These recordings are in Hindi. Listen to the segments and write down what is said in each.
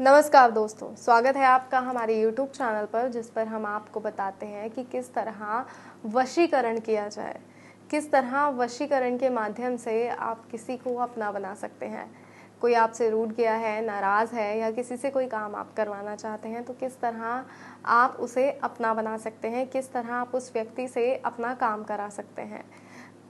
नमस्कार दोस्तों, स्वागत है आपका हमारे YouTube चैनल पर, जिस पर हम आपको बताते हैं कि किस तरह वशीकरण किया जाए। किस तरह वशीकरण के माध्यम से आप किसी को अपना बना सकते हैं। कोई आपसे रूठ गया है, नाराज़ है या किसी से कोई काम आप करवाना चाहते हैं, तो किस तरह आप उसे अपना बना सकते हैं, किस तरह आप उस व्यक्ति से अपना काम करा सकते हैं।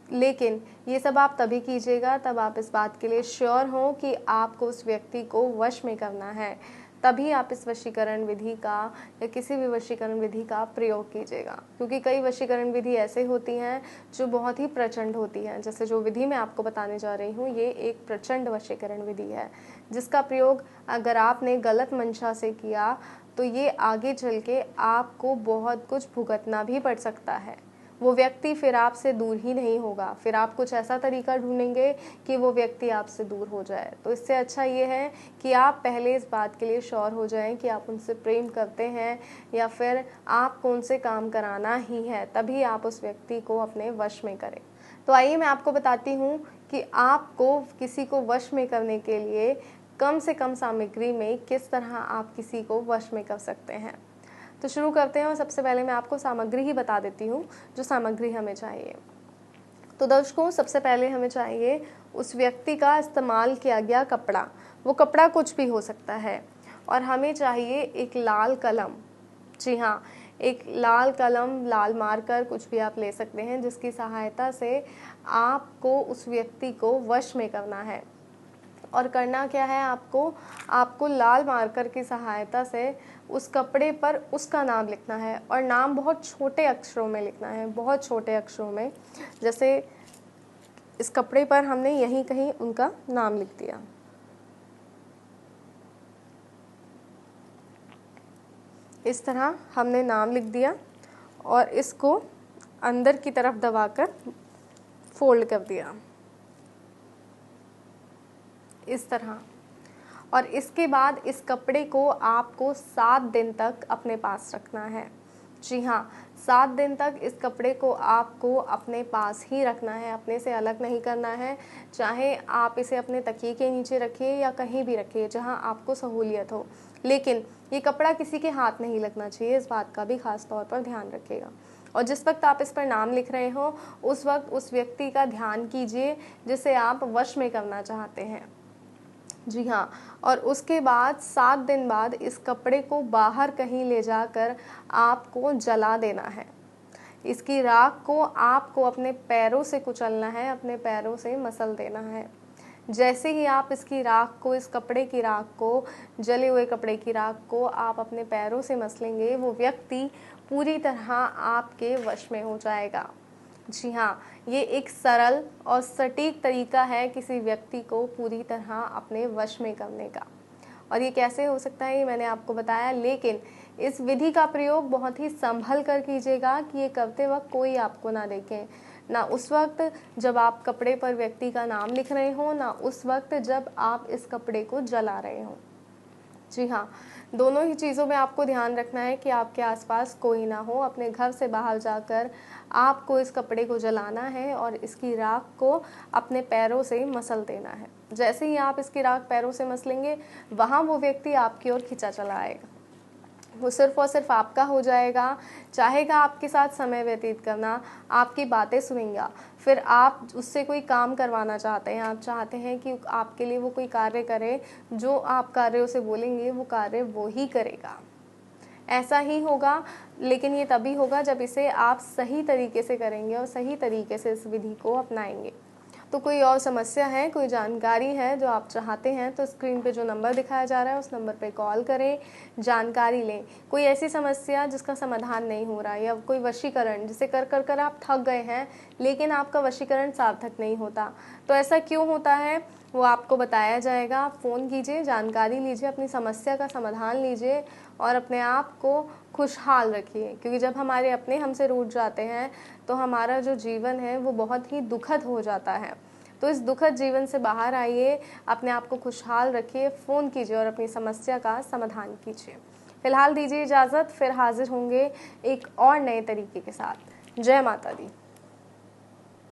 लेकिन ये सब आप तभी कीजिएगा तब आप इस बात के लिए श्योर हों कि आपको उस व्यक्ति को वश में करना है। तभी आप इस वशीकरण विधि का या किसी भी वशीकरण विधि का प्रयोग कीजिएगा, क्योंकि कई वशीकरण विधि ऐसे होती हैं जो बहुत ही प्रचंड होती हैं। जैसे जो विधि मैं आपको बताने जा रही हूँ, ये एक प्रचंड वशीकरण विधि है, जिसका प्रयोग अगर आपने गलत मंशा से किया तो ये आगे चल के आपको बहुत कुछ भुगतना भी पड़ सकता है। वो व्यक्ति फिर आपसे दूर ही नहीं होगा, फिर आप कुछ ऐसा तरीका ढूंढेंगे कि वो व्यक्ति आपसे दूर हो जाए। तो इससे अच्छा ये है कि आप पहले इस बात के लिए श्योर हो जाएं कि आप उनसे प्रेम करते हैं या फिर आपको उनसे काम कराना ही है, तभी आप उस व्यक्ति को अपने वश में करें। तो आइए मैं आपको बताती हूँ कि आपको किसी को वश में करने के लिए कम से कम सामग्री में किस तरह आप किसी को वश में कर सकते हैं। तो शुरू करते हैं और सबसे पहले मैं आपको सामग्री ही बता देती हूँ जो सामग्री हमें चाहिए। तो दर्शकों, सबसे पहले हमें चाहिए उस व्यक्ति का इस्तेमाल किया गया कपड़ा। वो कपड़ा कुछ भी हो सकता है। और हमें चाहिए एक लाल कलम। जी हाँ, एक लाल कलम, लाल मार्कर कुछ भी आप ले सकते हैं, जिसकी सहायता से आपको उस व्यक्ति को वश में करना है। और करना क्या है, आपको लाल मार्कर की सहायता से उस कपड़े पर उसका नाम लिखना है। और नाम बहुत छोटे अक्षरों में लिखना है, बहुत छोटे अक्षरों में। जैसे इस कपड़े पर हमने यहीं कहीं उनका नाम लिख दिया। इस तरह हमने नाम लिख दिया और इसको अंदर की तरफ दबाकर फोल्ड कर दिया इस तरह। और इसके बाद इस कपड़े को आपको 7 दिन तक अपने पास रखना है। जी हाँ, 7 दिन तक इस कपड़े को आपको अपने पास ही रखना है, अपने से अलग नहीं करना है। चाहे आप इसे अपने तकिए के नीचे रखिए या कहीं भी रखिए जहाँ आपको सहूलियत हो, लेकिन ये कपड़ा किसी के हाथ नहीं लगना चाहिए। इस बात का भी खास तौर पर ध्यान रखिएगा। और जिस वक्त आप इस पर नाम लिख रहे हो, उस वक्त उस व्यक्ति का ध्यान कीजिए जिसे आप वश में करना चाहते हैं। जी हाँ, और उसके बाद 7 दिन बाद इस कपड़े को बाहर कहीं ले जाकर आपको जला देना है। इसकी राख को आपको अपने पैरों से कुचलना है, अपने पैरों से मसल देना है। जैसे ही आप इसकी राख को, इस कपड़े की राख को, जले हुए कपड़े की राख को आप अपने पैरों से मसलेंगे, वो व्यक्ति पूरी तरह आपके वश में हो जाएगा। जी हाँ, ये एक सरल और सटीक तरीका है किसी व्यक्ति को पूरी तरह अपने वश में करने का। और ये कैसे हो सकता है, ये मैंने आपको बताया, लेकिन इस विधि का प्रयोग बहुत ही संभल कर कीजिएगा कि ये करते वक्त कोई आपको ना देखे। ना उस वक्त जब आप कपड़े पर व्यक्ति का नाम लिख रहे हो, ना उस वक्त जब आप इस कपड़े को जला रहे हो। जी हाँ, दोनों ही चीज़ों में आपको ध्यान रखना है कि आपके आसपास कोई ना हो। अपने घर से बाहर जाकर आपको इस कपड़े को जलाना है और इसकी राख को अपने पैरों से मसल देना है। जैसे ही आप इसकी राख पैरों से मसलेंगे, वहाँ वो व्यक्ति आपकी ओर खिंचा चला आएगा। वो सिर्फ़ और सिर्फ आपका हो जाएगा, चाहेगा आपके साथ समय व्यतीत करना, आपकी बातें सुनेगा। फिर आप उससे कोई काम करवाना चाहते हैं, आप चाहते हैं कि आपके लिए वो कोई कार्य करे, जो आप कार्य उसे बोलेंगे वो कार्य वो ही करेगा। ऐसा ही होगा, लेकिन ये तभी होगा जब इसे आप सही तरीके से करेंगे और सही तरीके से इस विधि को अपनाएंगे। तो कोई और समस्या है, कोई जानकारी है जो आप चाहते हैं, तो स्क्रीन पे जो नंबर दिखाया जा रहा है उस नंबर पे कॉल करें, जानकारी लें। कोई ऐसी समस्या जिसका समाधान नहीं हो रहा है, या कोई वशीकरण जिसे कर कर कर आप थक गए हैं लेकिन आपका वशीकरण सार्थक नहीं होता, तो ऐसा क्यों होता है वो आपको बताया जाएगा। आप फ़ोन कीजिए, जानकारी लीजिए, अपनी समस्या का समाधान लीजिए और अपने आप को खुशहाल रखिए, क्योंकि जब हमारे अपने हमसे रूठ जाते हैं तो हमारा जो जीवन है वो बहुत ही दुखद हो जाता है। तो इस दुखद जीवन से बाहर आइए, अपने आप को खुशहाल रखिए, फ़ोन कीजिए और अपनी समस्या का समाधान कीजिए। फिलहाल दीजिए इजाज़त, फिर हाजिर होंगे एक और नए तरीके के साथ। जय माता दी।